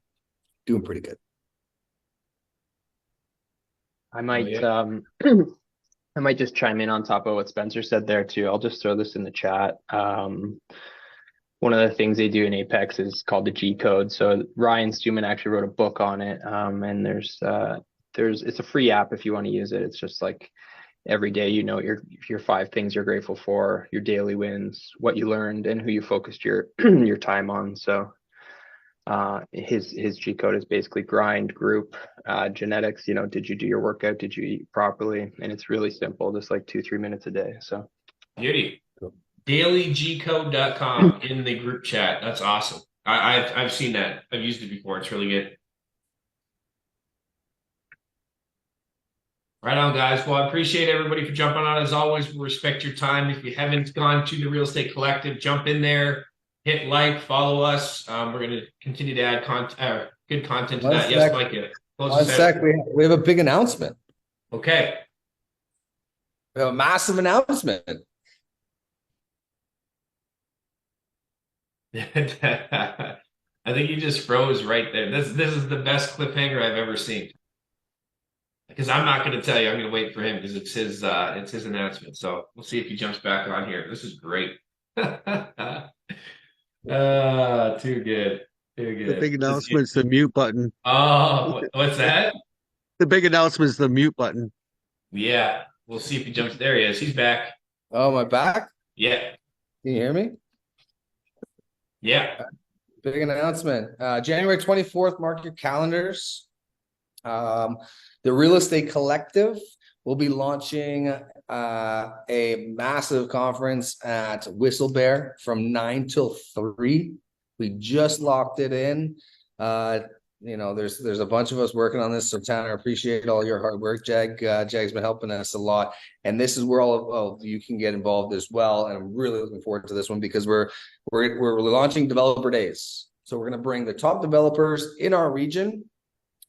doing pretty good. I might I might just chime in on top of what Spencer said there too. I'll just throw this in the chat. One of the things they do in Apex is called the G code. So Ryan Stewman actually wrote a book on it. And there's it's a free app if you want to use it. It's just like every day, your 5 things you're grateful for, your daily wins, what you learned, and who you focused your your time on. So his G code is basically grind, group, genetics. Did you do your workout? Did you eat properly? And it's really simple, just like 2-3 minutes a day. So beauty. dailygcode.com in the group chat. That's awesome. I've seen that. I've used it before. It's really good. Right on, guys. Well, I appreciate everybody for jumping on. As always, we respect your time. If you haven't gone to the Real Estate Collective, jump in there, hit like, follow us. We're going to continue to add good content to that. Yes, Mica. One sec. We have a big announcement. Okay. We have a massive announcement. I think you just froze right there. This is the best cliffhanger I've ever seen. Because I'm not going to tell you. I'm going to wait for him because it's his announcement. So we'll see if he jumps back on here. This is great. Too good. Too good. The big announcement's the mute button. Oh, what's that? The big announcement is the mute button. Yeah. We'll see if he jumps. There he is. He's back. Oh, my back? Yeah. Can you hear me? Yeah. Big announcement. January 24th, mark your calendars. The Real Estate Collective will be launching a massive conference at Whistle Bear from 9 till 3. We just locked it in. There's a bunch of us working on this. So Tanner, appreciate all your hard work. Jag's been helping us a lot. And this is where all of you can get involved as well. And I'm really looking forward to this one because we're launching developer days. So we're going to bring the top developers in our region.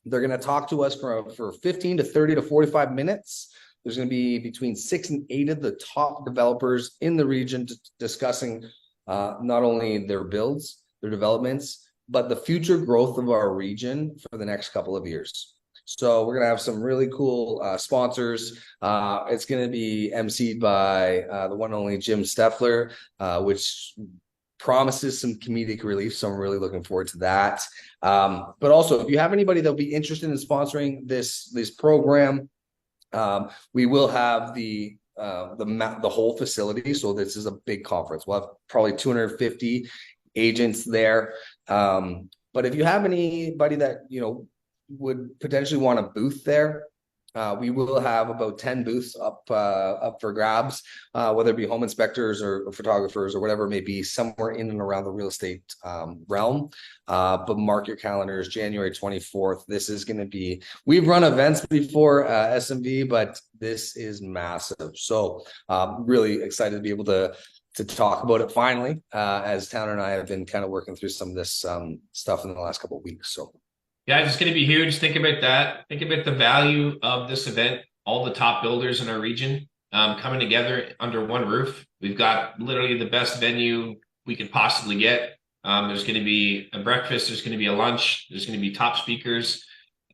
They're going to talk to us for 15 to 30 to 45 minutes. There's going to be between 6 and 8 of the top developers in the region discussing not only their builds, their developments, but the future growth of our region for the next couple of years. So we're gonna have some really cool sponsors. It's gonna be emceed by the one and only Jim Steffler, which promises some comedic relief. So I'm really looking forward to that. But also, if you have anybody that'll be interested in sponsoring this program, we will have the whole facility. So this is a big conference. We'll have probably 250 agents there. But if you have anybody that would potentially want a booth there, we will have about 10 booths up for grabs, whether it be home inspectors or photographers or whatever it may be, somewhere in and around the real estate realm. But mark your calendars, January 24th. This is going to be, we've run events before, SMV, but this is massive. So really excited to be able to talk about it finally, as Tanner and I have been kind of working through some of this stuff in the last couple of weeks. So. Yeah, it's going to be huge. Think about that. Think about the value of this event. All the top builders in our region coming together under one roof. We've got literally the best venue we could possibly get. There's going to be a breakfast. There's going to be a lunch. There's going to be top speakers.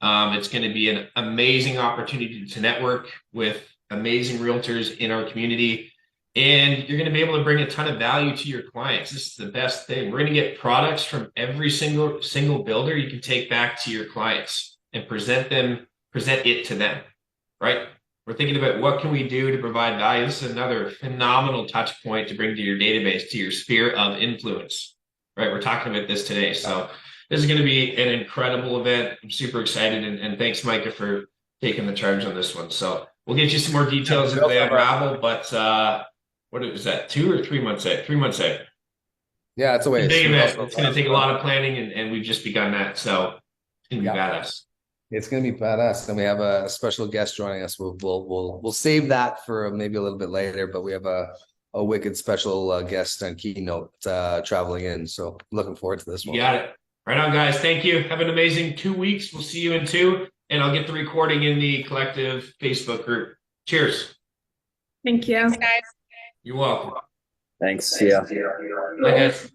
It's going to be an amazing opportunity to network with amazing realtors in our community. And you're going to be able to bring a ton of value to your clients. This is the best thing. We're going to get products from every single builder you can take back to your clients and present it to them, right? We're thinking about what can we do to provide value. This is another phenomenal touch point to bring to your database, to your sphere of influence, right? We're talking about this today. So this is going to be an incredible event. I'm super excited. And thanks, Mica, for taking the charge on this one. So we'll get you some more details as they unravel, but what is that, 2 or 3 months out? 3 months out. Yeah, it's a ways. It's going to take a lot of planning, and we've just begun that. So it's going to be badass. It's going to be badass, and we have a special guest joining us. We'll save that for maybe a little bit later, but we have a wicked special guest and keynote traveling in. So looking forward to this one. You got it. Right on, guys. Thank you. Have an amazing 2 weeks. We'll see you in 2, and I'll get the recording in the collective Facebook group. Cheers. Thank you. You're welcome. Thanks. See ya. Bye, guys.